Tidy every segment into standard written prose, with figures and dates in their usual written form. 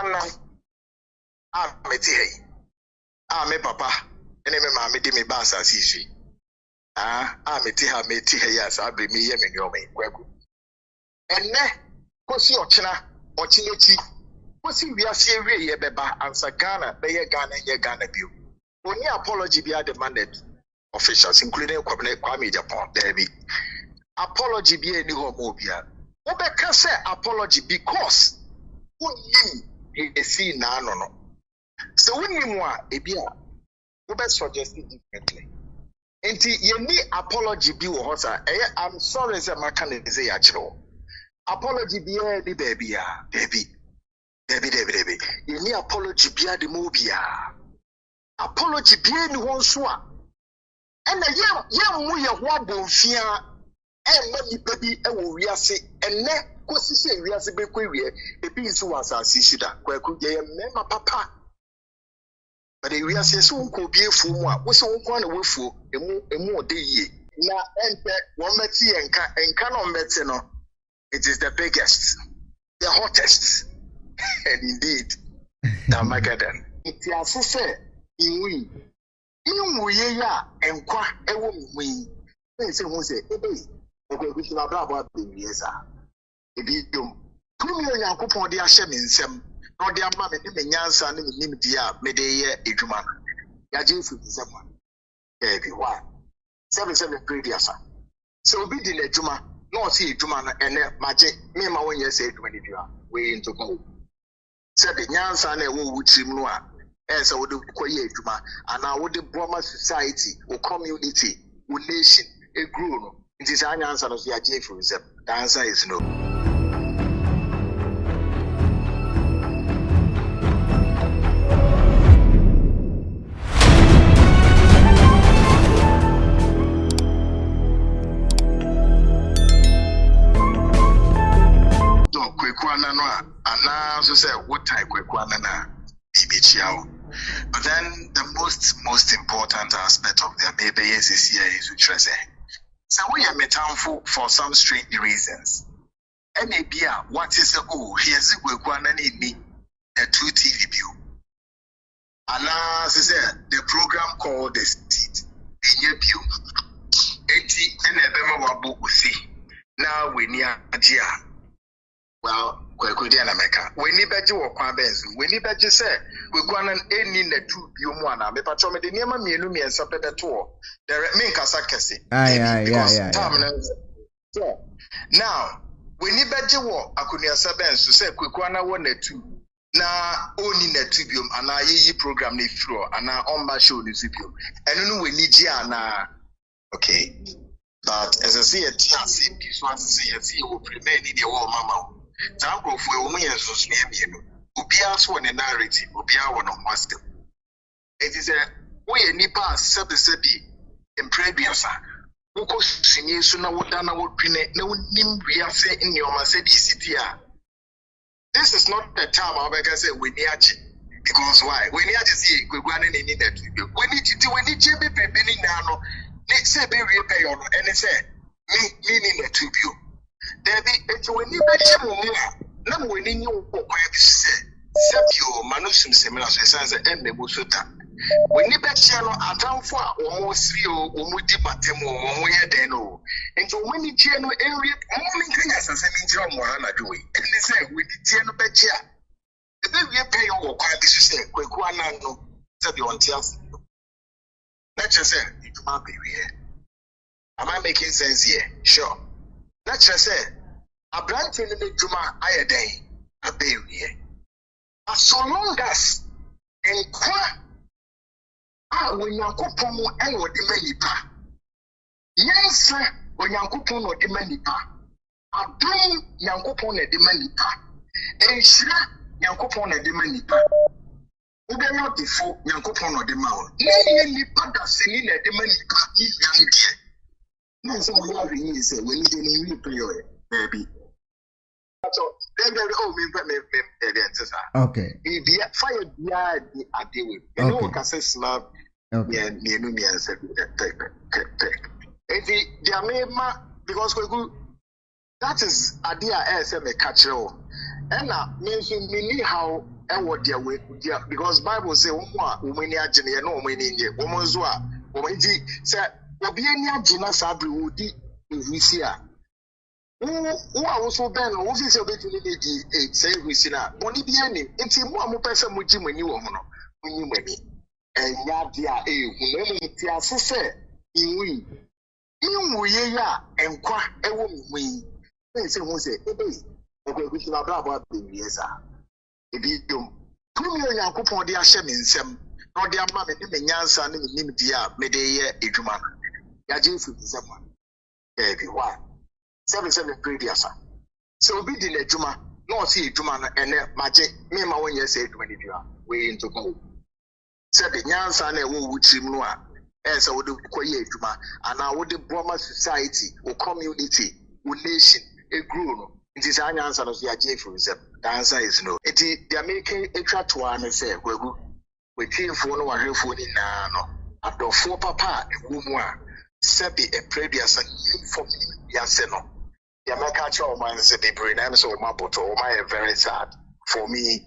Annan meti me papa ene me ma me di me ba asasi meti yes abre me ye me nyome Kwaku enne kosi ochina ochineti kosi wiase ewie ye beba ansa Ghana be ye Ghana bio oni apology be demanded officials including Kwame Japan there be apology be any homo bia obeka say apology because woni he see na no so woni mu a ebia obe suggest differently enti ye ni apology bi wo hosa I'm sorry say maka na say ya kiro apology bi e di baby ye ni apology bi ade mo bia apology bi ni won so a ena ye mu ye ho abonfia ma nipa bi e wo wiase enne kosi se wiase be kwewie ebi nso wasase shida Kwaku ye mema papa but wiase se won bi efu mu a wo se won kwa na wefu emu ode yie na ente won meti enka no meti no it is the biggest the hottest and indeed the Magadan it is say inwi ye ya enkwa ewo mwi se won se ebe Kwaku ti baba abo abiesa ebi dum tumi Onyankopon de ahye me nsem na ode ama me de nyansa ne nim di a me de ye edwuma ya je fu nsem ebi wa 77 previous so obi di na edwuma na o se edwuma na ene maje me ma won ye se edwuma ni bia we into go se de nyansa na ewo wutrim no a se wo de koye edwuma ana wo de broma society or community or nation e grow no it is an answer no ya je fu nsem the answer is no. So say what type Kwaku Annan but then the most important aspect of their maybe is here is to say so we are metamful for some strange reasons and maybe what is here's Kwaku Annan in me the 2 TV view and say the program called the Seat in your view 80 and a bema wabu now we near Ajia well Kwaku di America we ni beji wo kwa benzu we ni beji say Kwaku Annan eni na tu bio mu ana me pacho me de niema mienu miensa pepeto there me nkasa kese now we ni beji wo akuniasa benzu say Kwaku Annan wo na tu na oni na tu bio ana yeyi program na firo ana omba show ni tu bio eno no we ni ji ana okay but as I see it yes this one say yes you will remain in the war mama Tango for a woman so name Ubia so a narrative, Ubia one of master. It is a way nipa sebi in previous. Who singing sooner would done would pin it no nim reasse in your Mercedes city. This is not the time I say we need because why? We need to see Kwaku Annan in that. We need to be beginning now. Let's say be repay on and say meaning the tribute. There be when you bet you no when you say Sabio Manusum similar sense and the Busuta. When you bet you are down for almost 3 or Mudi Batemo, one way they know. And so when you channel area, only thing as a semi Mohana do it. And they say, we did channel bet ya. The baby pay your quite to say, Kwaku Annan no Sabio on Tias. Let's just say, it might be here. Am I making sense here? Sure. Let's just say, a branch in the Juma Ayade, a baby. As so long as and when Yankupon and what the many pa. Yes, sir, when Yankupon or the many pa. A bring Yankupon at the many pa. And Shra Yankupon at the many pa. Who be not before Yankupon or the mount. Any pada singing at the many pa is young dear. No, so we are in is when you didn't replay, baby. So then okay. If you fire the idea, you know what I say, slab, yeah, near me and said, take. And the Jamaica, because we go that is idea as me catch you. And now me how I would deal with because Bible say woman agene no woman nye woman zo a woman di say obi ani agena sabre wodi ehisia wo also ben wo fi say obetuni di say ehisi na boni bi ani nti mo amopese mo gi mani wo ho no munyi mani enya dia ehu na mo ti asese inwi inwuye ya enkwa ewo mwi na say ho say ebe Kwaku na bra bra be esa ebi dum tumi Onyankopon de ahye me nsem na ode ama me ne nyansa ne nim dia me de ye edwuma ya je fu nsem ebi wa 77 previous so obi di edwuma na o si edwuma na ene maje me ma wonye se edwuma ni dia we into go se de nyansa na ewo wutrim no a esa wo de koye edwuma ana wo de broma society o community o nation e grow no. It is an answer of the AJ the answer is no. It is they are making a chat to one and say, we came for no one phone in no. After 4 papa, a woman, Sabi a previous and inform Yaseno. The American man said, the brain, I'm so my bottle, my very sad for me.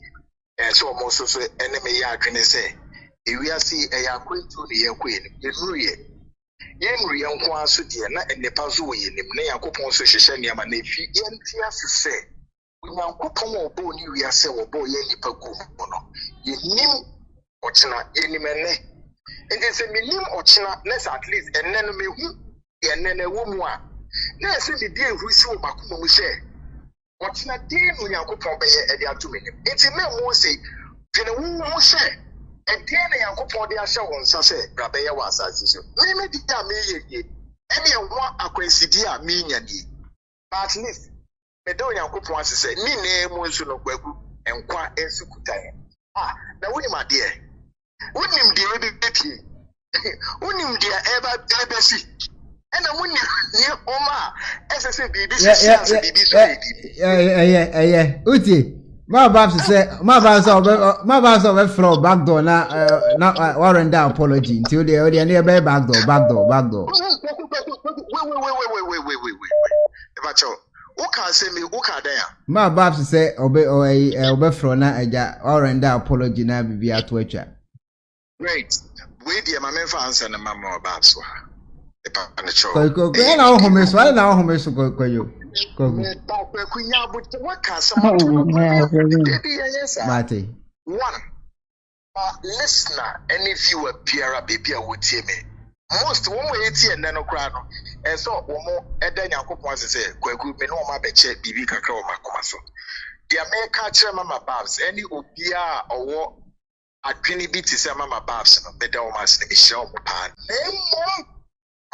And so most of the enemy are going to say, if we are see a queen to the queen, the Yenri yankwa so de na enepa zo ye nim na Yakopon so hwehwe niam na fi yenti asese Yakopon obo ni wiase obo ye nipa gu no ye nim ochina yenim ene enti se minim ochina let's at least enne no mehu ye enne na wo mu a na se de die hu si wo makoma mu hye ochina de no Yakopon be ye e de ato menim enti me mo se dwene wo mu hye Again, Yakopon de ashe won sa se brabe ye wa asase so. Me di a me ye. Ene e wo akwansidia me nya di. But at least me do Yakopon asese ni na mu nso no Kwaku enkwa ensukutan. Na woni ma de. Wonim de e be pie. Wonim de e be si. Ena woni ni oma esese bibi so bibi so bibi. Uti my Babs say, my Babs over floor back door now warrant down apology until they are nearby back door. Wait. Who can say me? Who can there? My Babs say, obey floor now, warrant down apology now be at Twitcher. Great. Wait, dear, my man fans and Mamma Babs. I know home is why now home is go you. What can someone do? One, listener, any viewer, Pierre, baby, would see me. Most 1 way 80 and then a crown. And so, more, and then Uncle wants to say, Kwaku, me no my betche, Bibi Kakao, Macomaso. The American chairman, my babs, any Obia or what a penny beat is a mamma babs, and the Domas, the Michelle Pan.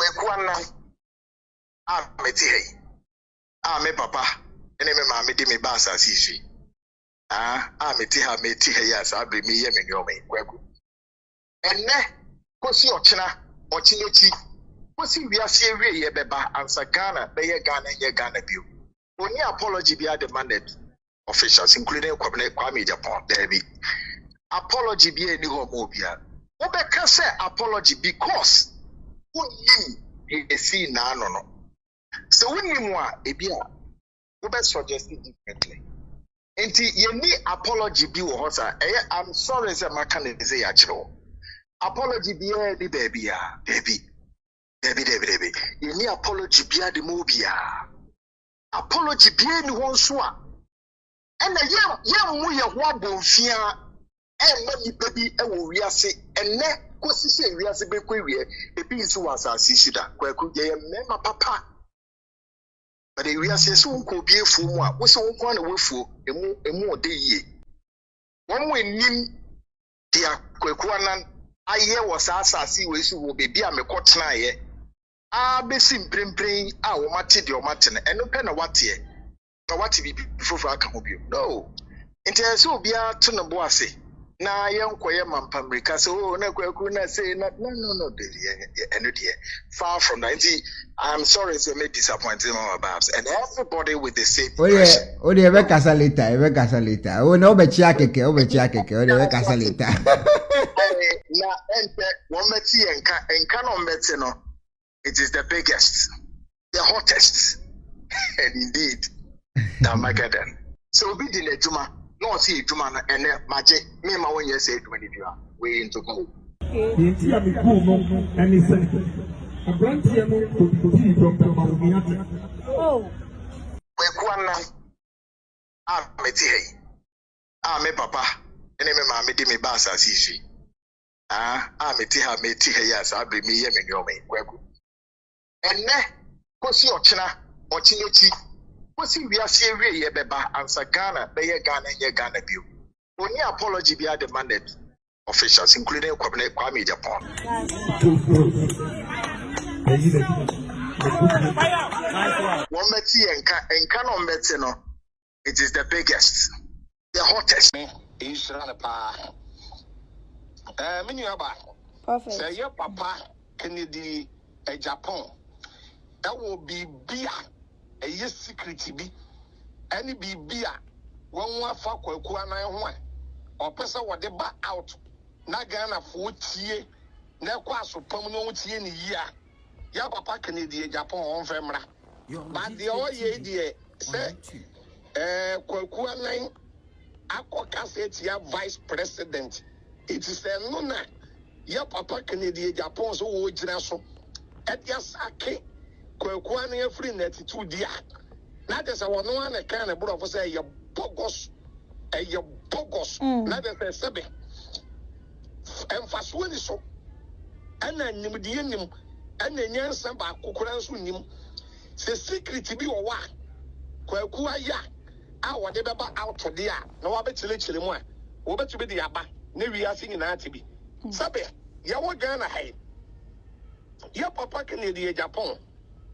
Kwaku, me papa ene me ma me di me ba sa sisi me ti ha ya sa be me ye me nyo me Kwaku enne kosi ochina kosi wiase ewie ye beba ansa Ghana be ye Ghana bio oni apology be demanded officials including Kwame Japan there be apology be any ho mo bia wo be ka say apology because woni he see na no so when you want a beer, we best suggest it differently. And you need apology be what I'm sorry, sir, my candidate say actual. Apology be the baby. You need apology be the movie. Apology be any one swa. And the young we are one fear and many baby we are say and ne kosi say we are say be a piece was as issue that Kwaku ye member papa. But we are saying so could be a fool. We saw one away for a more day ye. One way nim dear Kwaku I hear was assassin which will be a me caught nae. Be sim bring our matted your matin and no pen what ye. But what to be before I come with you? No. Until so be a ton of bossy. Na young quiet man pamrika so na Kwaku na say no dear. Far from 90. I'm sorry to make disappointing Mama Babs and everybody with the same person. Oh, they ever casa later. Oh, no, but chiakeke, oh, they ever casa later. Na one meti and canon metino. It is the biggest, the hottest, And indeed, that Magadan. So be the Juma, no see Juma and Magic, me, my 1 year said when you are way into go. And he said, a branch from oh, me papa, and me mamma did me bass as easy. Me yes, I bring me here in your main Kwaku. And ne, what's your china or chineti? What's in we are seeing ye beba answer Ghana, be ye Ghana view. Only apology be demanded officials, including Kwame Japan. One meti and canon metino, it is the biggest, the hottest. Is Ranapa. Perfect. Say your papa Kennedy a Japan. That will be beer. A yes secret be. Any be beer. One for Kwaku and I want. Or person what they back out. Nagana 40 years. Never so permanent in a year. Your papa Kennedy a Japan on Femra. But the old year say Kwaku and I. Akokaseti vice president. It is a nona. Ya papa Kennedy Japan so wo gyina so. Edia sake Kwaku an free net 2 dia. Na just one one kind of bro for say ya bogus. Ya bogus. Na just sebe. Emfaso ni so. Ana nimdie nim. Ana nyansa ba kokora nso nim. Se secret bi wo wa. Kwaku aya. Our debaba out to the no abetile mu a wo betu be the aba na wiase nyina atibi sabe ya wo Ghana hai ya papa Kennedy Japan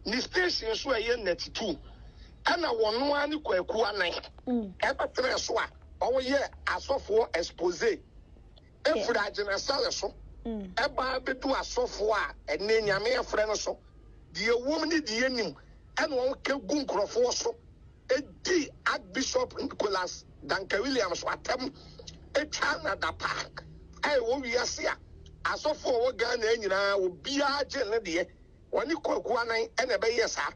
ni station so aye net 2 ana wono ani Kwaku anan e betre so a owo ye asofo expose efura agena sale so e ba betu asofo a ene nyame efre no so die wom ni die nim ana won ke gu nkrofo so Edi Archbishop Nicholas Danke Williams watem Canada Park. Wo wi ase a asofo wo Ghana nyina obi a je ne de woni Kwaku anan ene be yesa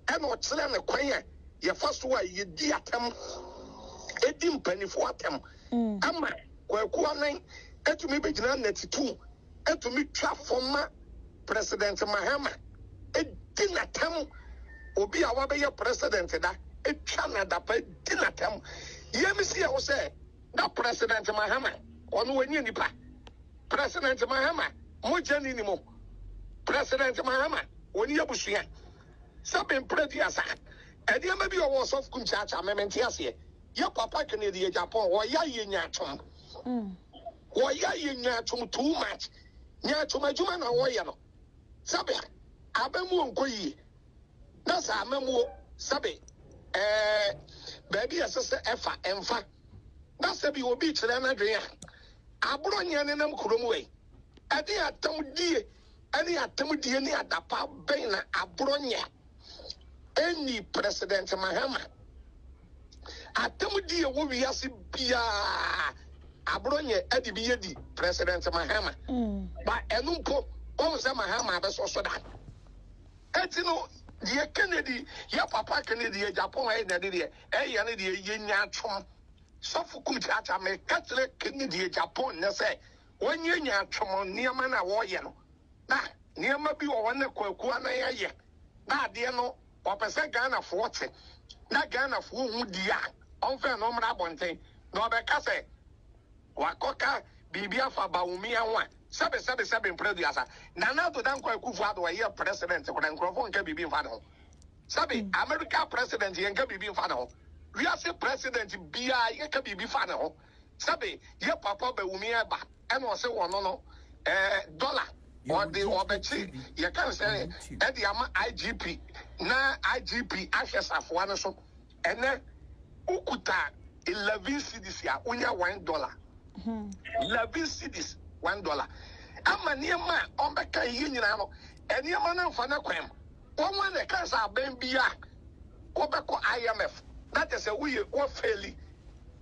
ene o kire ne kwan a ye fa so a ye di atem edi mpanifo atem ama Kwaku anan etumi be gina net 2 etumi twa former President Mahama edi natem obi a wa be ye president da Canada pa dinatam yemisi ya wo say that President Mahama ono wani nipa President Mahama mo jani ni mo President Mahama woni abusua sabe mpredi asa edi ama bi o sof kunchacha mementi ase ya papa Kennedy Japan wo ya ye nyatom wo ya ye nyatom too much nyatom adwuma na wo ye no sabe abamu onkoyi na sa amamu sabe baby asese efa emfa na sabi obi kire na dwen a abronye ne nam kurom we ade atam die ni adapa ben na abronye eni President Mahama atam die wo wiase bia abronye ade bi yedi President Mahama ba enumpo on se Mahama be so da etino die Kennedy ya papa Kennedy Japan ai na de ya ne de yenya twom sofu kumchacha me katle Kennedy Japan na say wonye nya twom niam na wo ye no na niam bi wo wane Kwaku anan ye na de no opese Ghana 40 na Ghana fo hu dia onfe no mra bonten no be ka say wakoka bibia fa ba umi anwa sabe mpredu asa na na to dan Kwaku fu ado ye president ko dan krofo nka bibi mfa no sabe America president ye nka bibi mfa no we are say president bia ye ka bibi fa no sabe ye papa ba umi eba e no se wono no dollar or the obechi ye kan say e de ama IGP na IGP ahwesafo ane so ene ukuta 11 cedis ya unya $1 11 cedis $1 ama niema ombeka yi nyina no eniema na mfa na kwem wonwa na kansa ben bia obeko IMF that is a we fairly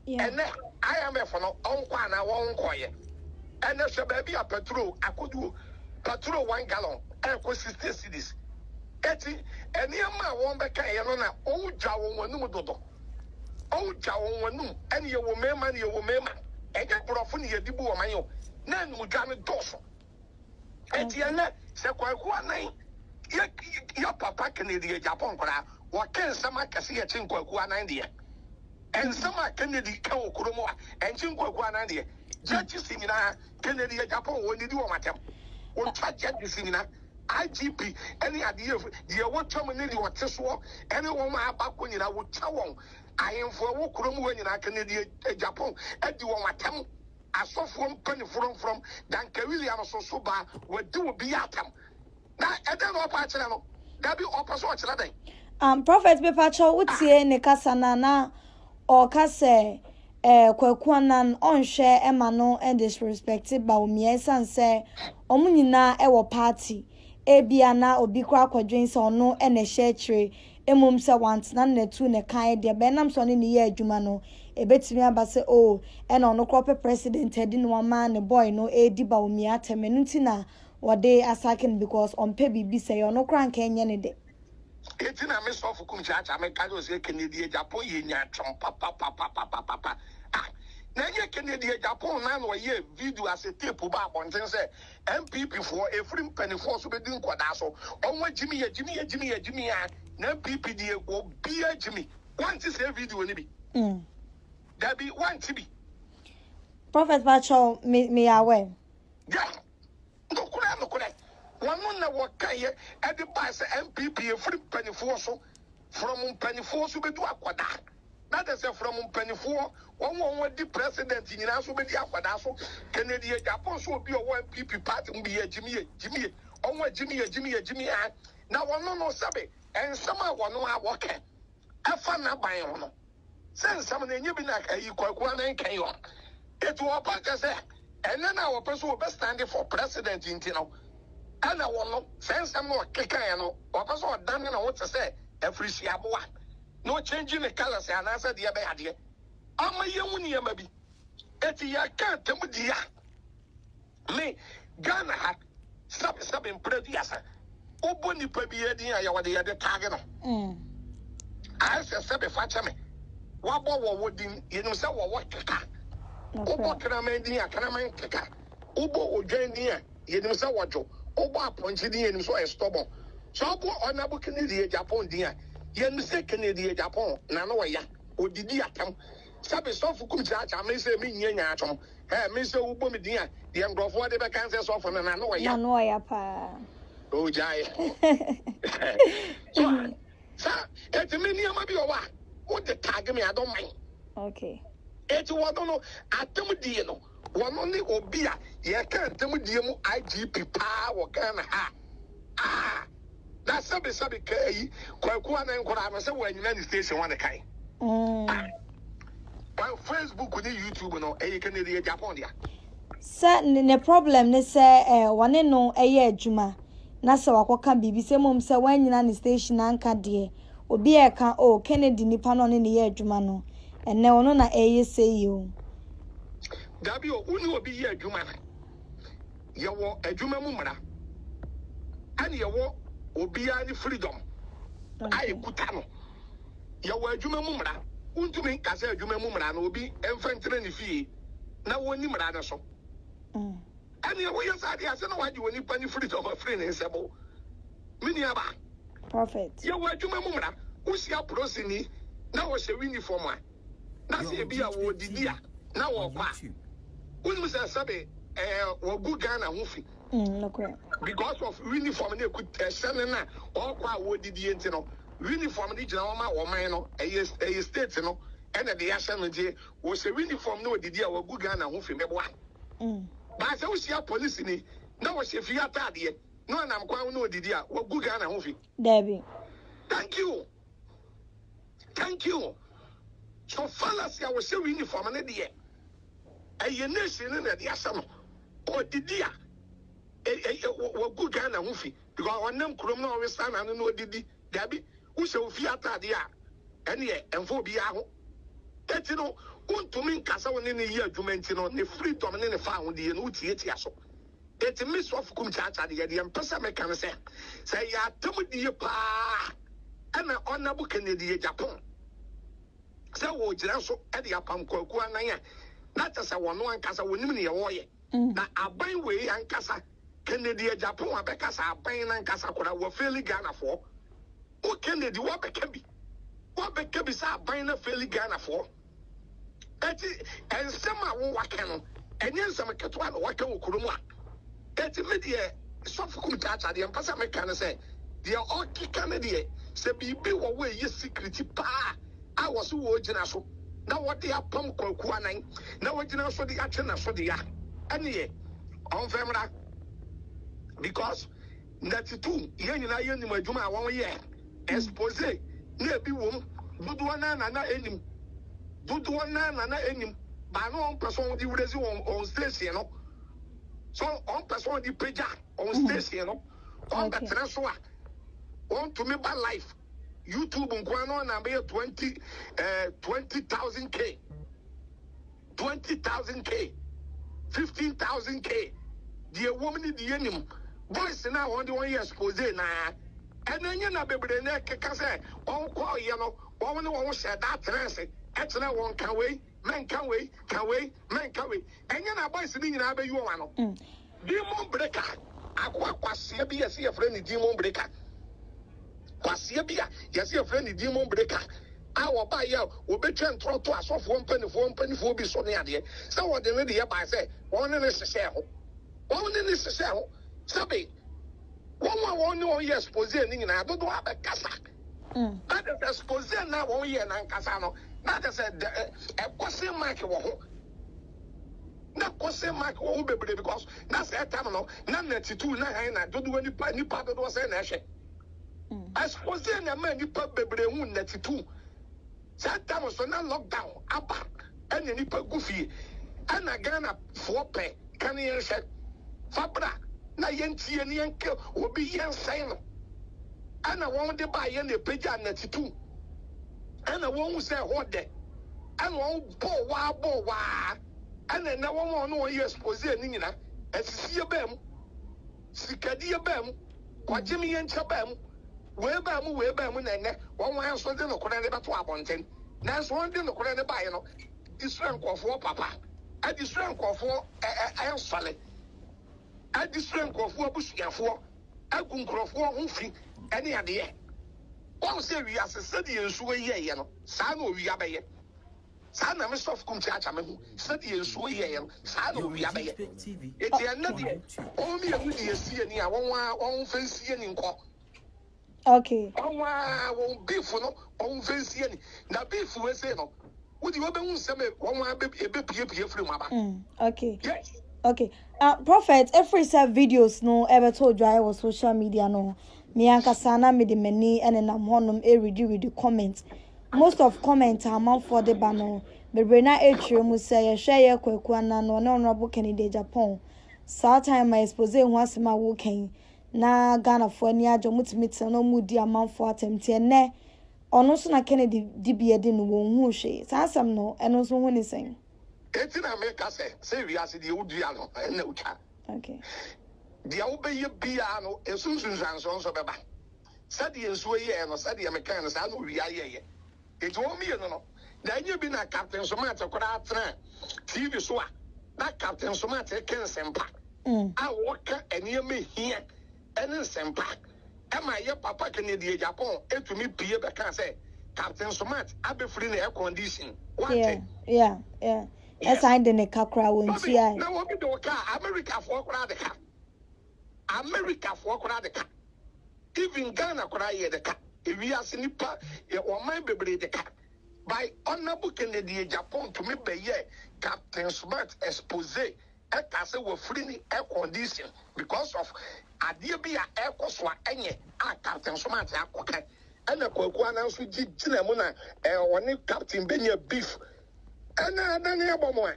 ene IMF no onkwa na wonkoye ene se ba bia petrol akodu petrol 1 gallon e ko 60 cedis eti eniema won beka ye no na o gya won wanum dodo o gya won wanum ene ye wo mema ne ye wo mema eja brofo ne ye dibu wo man yo na nu gya ne doso eti ene se Kwaku Anan ya papa Kennedy Japan kora wo ken sama kase ye chin Kwaku Anan de en sama Kennedy ka okromo a en chin Kwaku Anan de judge sinina Kennedy Japan wo ni di wo matem wo twa judge sinina IGP any idea the what terminate what so any woman abako nyina wo twa won ayemfo wo kromu wo nyina Kennedy Japan e di won matem asofo mpani from Danke William so ba we di wo bi atam na eden no pa kire no da bi opaso kire den prophet be pacho utie ne kasa na o kase Kwaku Anan onhwe ema no and disrespected ba omie sanse omunyina e wo party ebia na obi kwa akwadwen se ono ene hye emom se want na netu ne kan de be nam so ne ye adwuma no ebetimi abase o ene ono crop president edi no ma ne boy no edi ba omie atemenu ntina wode asaken because on pe bibi se ono kran kan nye ne de eti na me so fukum chacha me kajo se Kennedy Japan ye nya twom papa na ye Kennedy Japan na no ye video as a tape ba bonten se MPP for efrim penny for so be din kwada so onwa jimi ya na MPP die go bia jimi want to say video ni bi that be want to be prophet pacho me aware yeah no kure one na wakaye e de ba se MPP efrim penny for so from penny for so be do akwada. That is from Pennyfour, one the president in Asu be the Aquadaso, Kennedy Japan so be a one PP party be a Jimmy, Jimmy. Now one no sabe, and some one no worker. I found out by honor. Send someone in you be like a Kwaku Anan can you? It was about to say, and then our person will be standing for president in Tino. And I want no send some more Kikano, or person done and I want to say, every Siaboa. No changing the colors and answer the idea. I'm a young yamabi. Eti ya can't tell me Ghana had stop in Prediasa. Oboni Pebiadia, you were the other target. I said, Sabe Fatame. Wabo woodin, you know, so what kaka. Obo Kanamendia, Kanaman kaka. Obo Ojendia, you know, so what Joe. Obo pointed in so a stubborn. So, on a book in the Japan dear. Yen say Kennedy Japan na no ya odidi atam sabe so fukum chacha me say me nyanya atom me say ubo me dia de ngrofo de be kan say so for na no ya pa o jai so et me ni ama bi o wa o de tag me adon man okay et wo don no atam die no wono ni obi a ye kan atam die mu IGP pa wo kan ha na sabe kai Kwaku Anan nkora na se wa nyina ni station one kai Facebook ni YouTube no e Kennedy Japan dia sa ne problem ne se wane no eye adwuma na se wakoka bibi se mom se wa nyina ni station anka de obi e ka o Kennedy nipa no ne ye adwuma no ene ono na eye sei o dabi o uni obi ye adwuma na ye wo adwuma mu mra ani ye wo obi ani freedom ai kutano ya wa adwuma mu mra untumi kase adwuma mu mra na obi emfantre ni fie na woni mra na so ani wo yesa dia se na waji woni pani freedom of free ne sebo mini aba prophet ya wa adwuma mu mra usia prosini na wo se uniform a na se bia wo didia na wo kwa unu se sabe wo gu Ghana ho fi no correct because of uniform na ku sene na okwa wo didi enti no uniform ni gina ma wo man no e state no ene de ya no je wo se uniform na odidi a wo gu Ghana ho fi mebo ba se wo sia police ni na wo se fi atade no na mkwa na odidi a wo gu Ghana ho fi Debbie thank you so fallacy a wo se uniform na de e nation na de ya no odidi a wo gu Ghana ho fi because onam krom na we stand na no odidi dabi wo se wo fi atade a ene enfo bi a ho eti no untumi nkasa woni ne yi adwuma nti no ne freedom ne ne fa ho de no utie tia so It's a miss of Kumchacha, the Empress American say ya Tomudi pa and an honorable Canadian Japan. So, would you also at the Apam Kwaku? Not as a one casa winning your warrior. Now, I buy way and Casa Canadian Japan, because I buy and Casa were fairly Ghana for. What Kennedy, what Becabi? What Becabi are buying a fairly Ghana for? And some are walking, and then some Catwan walking Kuruma. That's media, Sofukum Tata, the Empress American say, they are all Canadian, say, be away your secret pa. I was who original. Now what they are pump Kwaku, now what you know for the action for the yak. And ye, on Femra, because that's two, young and I only my Juma 1 year. Expose, near be womb, do one and enim, do one and enim, but no person the resume on station, no. So on person the preacher on station, no. On the transfer, on to me by life. YouTube on Guano and I 20,000 K, 20,000 K, 15,000 K. The woman in the enemy, boys now on the 1 year expose now. And then you know, baby, the neck can say, oh, call you know, one said that transit, actually, one can wait, men can wait, men can wait. And you know, boys in the you want demon breaker. I was a friend, demon breaker. Kwasiabia, yes, your friend, demon breaker. I will buy you, will be turned to us off 1 penny for be so near there. So what the lady by say, one in this cell, one in this cell, Sabi. One year exposing in I don't have a casa. That is exposing now 1 year and Casano. That is a question mark. That question mark will be because that's a terminal. None at 2 9 I don't do any part of was an ashe. Exposing a man, you put baby wound at 2. That time was not lockdown, up, and any goofy. And again, 4 pay, can you say Fabra? Na yenti and yanko will be yan saying. And I want to buy any page and 2. And I won't say what day. And won't bo wa. And then I won't know yes, posing in as see a bem. Sikadia bem. What Jimmy and Chabam. Where bam, and one answer then a corner about 110. That's one thing the corner by you know. This rank of 4 papa. At this rank of 4 I am solid. I discern Kwaku Bush for I couldn't crow for Humphrey any idea. One say we are study and sway, you know, Sano we are by Sana Mr. Kumchacha, study and sway, Sano we are by it's another only a good year see any one fancy in court. Okay. Won't be for no on fancy any. Now beef will say no. Would you open some one baby from my Okay. Yes. Okay. Prophet, every set videos no ever told you I was social media no. Me ankasana me the many and then I'm honum read with the comments. Most of comments are man for the banner. But when I mu say share Kwaku Annan no honorable Kennedy Japan. Saa time my expose once my walking. Na Ghana for any ajo mutimi no mudi amount for attempt ne. Ono so na Kennedy DB de no won hu hwe. Saa sam no eno so hu ni sen. Etin America say we are the old diano and no cha. Okay. The obey bia no esunsun sanson so beba. Said the ensuye no said the Americans I know we are here. It won't be no. Then you be na Captain Somata kora atra. TV so that Captain Somata ken sempa. I work and me here and sempa. Am I your papa Canadian Japan? Et to me Pierre can say Captain Somat, I be free in air condition. Yeah. Yes, I didn't kakra won't see. Now, what we do, America for the car. America for the car. Even Ghana cry the car. If we are sniper, or my baby the car. By honorable Kennedy Japan to me by year, Captain Smart expose a castle with free air condition because of a dear be a air cost for any Captain Smart. And a Kwaku announced with Jinamuna and one Captain Benya beef. And I don't know about more.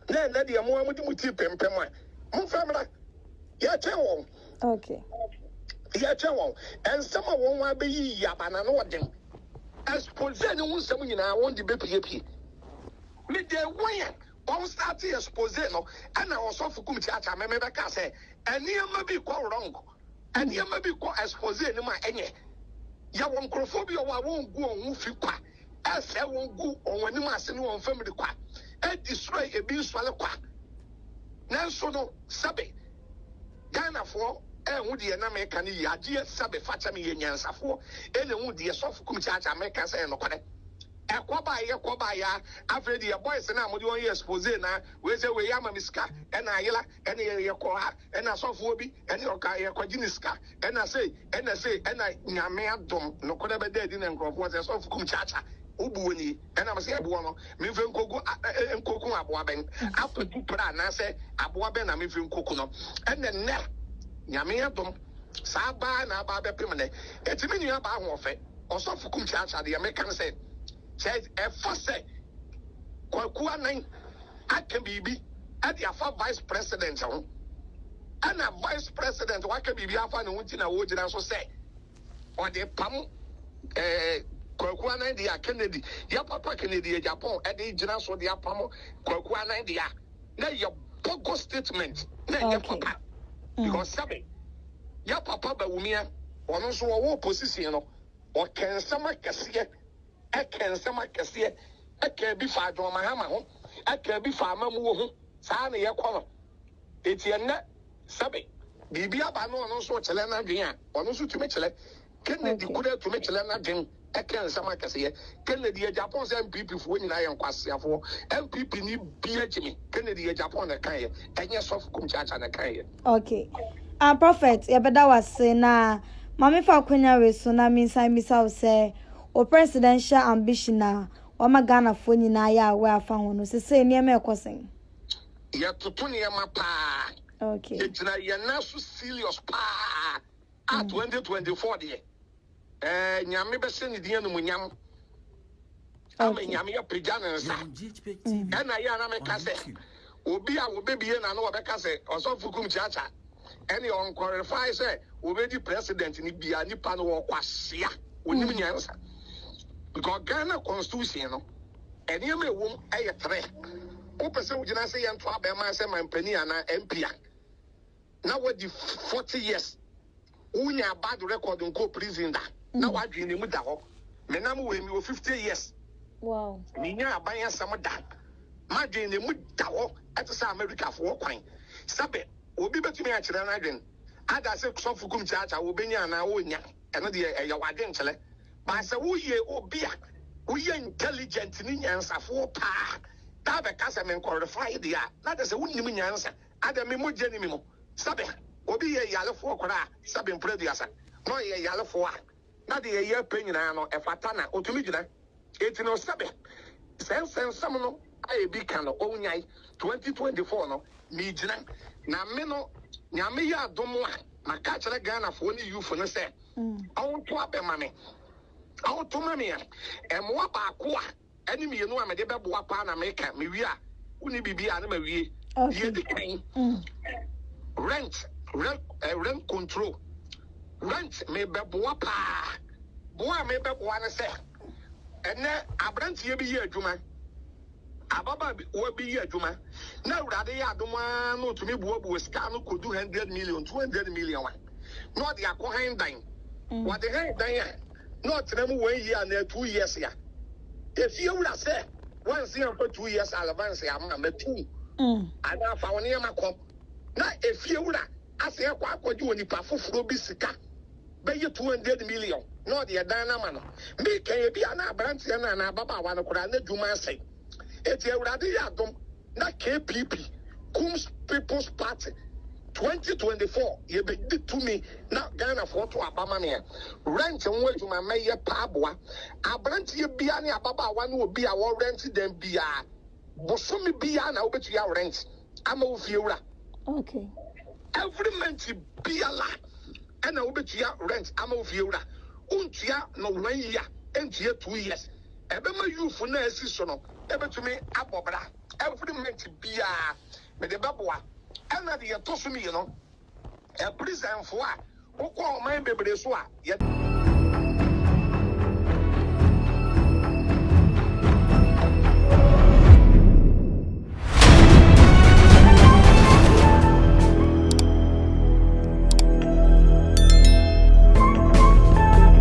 Then that the more with Pempema. Mufamra, Yachawon. Okay. Yachawon. And some of one will be Yaban and Ording. As Posen, some I want the BPP. With the way One start expose no, and I also for come church. I remember can say, and you may be quite wrong, and you may be quite expose no my any. Ya won crophobia wa won go on fi kwa. As I won go on when you must know on family kwa. And destroy a bill swallow kwa. Nanso no sabe. Ghana for would the American Yadia Sabe Fatami Yansafo, and the wood the soft Kumcha America say no correct. Equabaya, after the boys and I'm doing yes, Posena, where's the way Yamamiska, and Ayala, and Yakoa, and a softwobi, and your Quajiniska, and I say, and I Yamadom, no could ever dead in and was a soft Kumchacha. Ubuni, and I'm saying, Buono, Mivin Coco and Coco Abuaben, after 2 pran, I say, Abuaben, I'm Mivin Cocono, and then net. Yamiatum, Saba, and Ababa Pimene, it's a mini about warfare, or so for Kumchacha, the American said, a first say, Kwaku nine, I can be at the vice president, and a vice president, what can be Biafan and Winton, I would also say, or the Pam, Kwaku nine, the Kennedy, your Papa Kennedy, Japan, at the general, the Apamo, Kwaku nine, the now your Pogo statement, now your Papa. Because sabe, ya papa ba wumia, ono so wo position no, o kensama kese, kensama kese, ka bi fa do mahama ho, ka bi fa mamu ho, saa na ye kwano. Eti enna sabe, bibi aba no ono so chele na dwen a, ono so tumi chele. Kennedy kuda tumi chele na dwen, kensama kese. Kennedy e Japan se MPP fo nyina ye nkwasiafo, MPP ni biagimi, Kennedy e Japan na kan ye, enye soft kumchacha na kan ye. Okay. Prophet, yabeda was saying na mami fa kwenya we so na minsan misa say o presidential ambition na o magana fo nyina ya we afa ho no se niam ekosen. Ya tutu niam pa. Okay. It's na ya na so serious pa. 2024 de. Nyame be se ni dia no munyam. Ama nyame ya pejana nsa. Na ya na me ka se obi a wo bebie na no wo be ka se osofu kum chiacha. Any on qualify say already president ni bia ni pa no wo kwasea onim nyansa because Ghana constitution no eni am ewom eye 3 o pese wo gina say yento abema say mampani ana MP na what the 40 years unya bad record nko prison da na wadwe ni mu da ho menam we mi 50 years wow minya abanya sam da madwe ni mu da ho etsa America for kwan sabe obi betumi a kire na adwen ada se sofu kum chacha obenya na wonya eno de ya wade nchele ba se woye obi a woye intelligent ni nyansafo pa ta be ka se men qualify dia na de se wonnim nyansa ada me moje ni me mo sabe obi ye yalefo kwara sabe mprediasa no ye yalefo a na de ye penyina no e fata na otumi gina eti no sabe sen sam no aye bi kan no onyai 2024 no mi gina na me no nyame ya adomo a maka kire Ghana fo ni youth no se awonto abema me awonto mame a emwa ba ko a ani me no a me de beboa pa na me ka me wi a uni bibia na ma wie ye de kan rent control rent me beboa pa boa me beboa na se ene abrantie bi ye adwuma ababa wo bi ye adwuma na urade ya adoma no to me buo sika no kodu 100 million 200 million wa no de akohan dan what the hand dan ya no tram 1 year na 2 years ya if you would say once you for 2 years advance ya ma 2 ana fa woni ya makom na if you would ase kwa akwaji oni pa foforo bi sika be ye 200 million no de dan na ma no me kan ye bi ana branch ya na ababa wa no kura na dwuma sai eti urade ya dom na KPP Kums People's Party 2024 ye be to me na Ghana for to abama me rent nwa adwuma meye paaboa abrant ye bia ne ababa wa no obi a wo rent dem bia bosomi bia na obetu ya rent ama wo fie wura okay every month bia la na obetu ya rent ama wo fie wura untua no 1 year entua 2 years ebema youth na asi so no ebetumi abobra every month bia me de baboa ena de to so mi no e prison fo a wo ko o man bebre so a